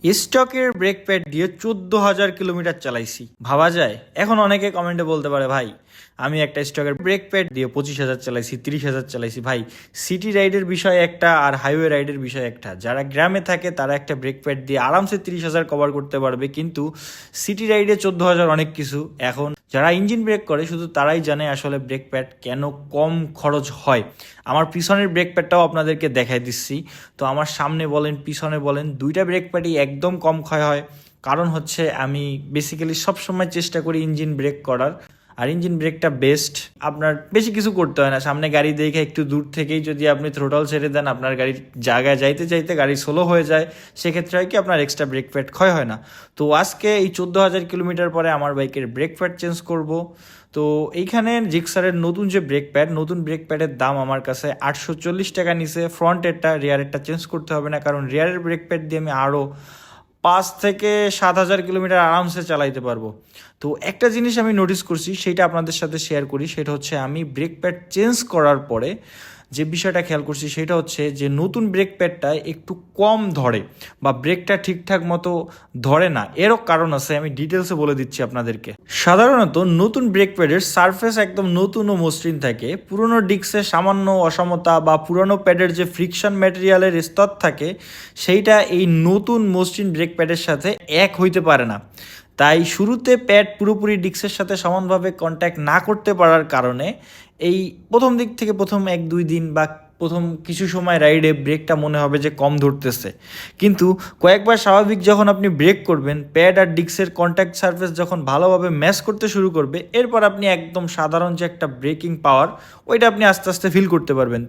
স্টকের brake pad দিয়ে 14,000 kilometre চালাইছি, ভাবা যায়? এখন অনেকে কমেন্টে বলতে পারে, ভাই আমি একটা স্টকের ব্রেক প্যাড দিয়ে 25,000 চালাইছি, 30,000 চালাইছি। ভাই, সিটি রাইডের বিষয় একটা আর হাইওয়ে রাইডের বিষয় একটা। যারা গ্রামে থাকে তারা একটা ব্রেক প্যাড দিয়ে আরামসে 30,000 কভার করতে পারবে, কিন্তু সিটি রাইডে 14,000 অনেক কিছু। এখন যারা ইঞ্জিন ব্রেক করে শুধু তারাই জানে আসলে ব্রেক প্যাড কেন কম খরচ হয়। আমার পিছনের ব্রেক প্যাডটাও আপনাদেরকে দেখাই দিচ্ছি। তো আমার সামনে বলেন পিছনে বলেন, দুইটা ব্রেক প্যাডই একদম কম ক্ষয় হয়। কারণ হচ্ছে আমি বেসিক্যালি সবসময় চেষ্টা করি ইঞ্জিন ব্রেক করার, আর ইঞ্জিন ব্রেকটা বেস্ট। আপনার বেশি কিছু করতে হয় না, সামনে গাড়ি দেখে একটু দূর থেকেই যদি আপনি থ্রোটল ছেড়ে দেন, আপনার গাড়ির জায়গায় যাইতে চাইতে গাড়ি স্লো হয়ে যায়, সেক্ষেত্রে হয় কি আপনার এক্সট্রা ব্রেক প্যাড ক্ষয় হয় না। তো আজকে এই 14,000 কিলোমিটার পরে আমার বাইকের ব্রেক প্যাড চেঞ্জ করব। তো এইখানে জিক্সারের নতুন ব্রেক প্যাডের দাম আমার কাছে 840 টাকা নিছে। ফ্রন্টেরটা, রিয়ারেরটা চেঞ্জ করতে হবে না, কারণ রিয়ারের ব্রেক প্যাড দিয়ে আমি আরও 5 থেকে 7,000 কিলোমিটার আরামসে চালাইতে পারবো। তো একটা জিনিস আমি নোটিস করছি, সেটা আপনাদের সাথে শেয়ার করি। সেটা হচ্ছে আমি ব্রেক প্যাড চেঞ্জ করার পরে যে বিষয়টা খেয়াল করছি, সেটা হচ্ছে যে নতুন ব্রেক প্যাডটা একটু কম ধরে বা ব্রেকটা ঠিকঠাক মতো ধরে না। এরও কারণ আছে, আমি ডিটেলসে বলে দিচ্ছি আপনাদেরকে। সাধারণত নতুন ব্রেক প্যাডের সারফেস একদম নতুন ও মসৃণ থাকে। পুরনো ডিস্কে সামান্য অসমতা বা পুরনো প্যাডের যে ফ্রিকশন ম্যাটেরিয়ালের স্তর থাকে, সেইটা এই নতুন মসৃণ ব্রেক প্যাডের সাথে এক হইতে পারে না। তাই শুরুতে প্যাড পুরোপুরি ডিস্কের সাথে সমানভাবে কন্ট্যাক্ট না করতে পারার কারণে এই প্রথম 1-2 দিন বা প্রথম কিছু সময় রাইডে ব্রেকটা মনে হবে যে কম ধরতেছে। কিন্তু কয়েকবার স্বাভাবিক যখন আপনি ব্রেক করবেন, প্যাড আর ডিস্কের কন্ট্যাক্ট সারফেস যখন ভালোভাবে ম্যাচ করতে শুরু করবে, এরপর আপনি একদম সাধারণ যে একটা ব্রেকিং পাওয়ার, ওইটা আপনি আস্তে আস্তে ফিল করতে পারবেন।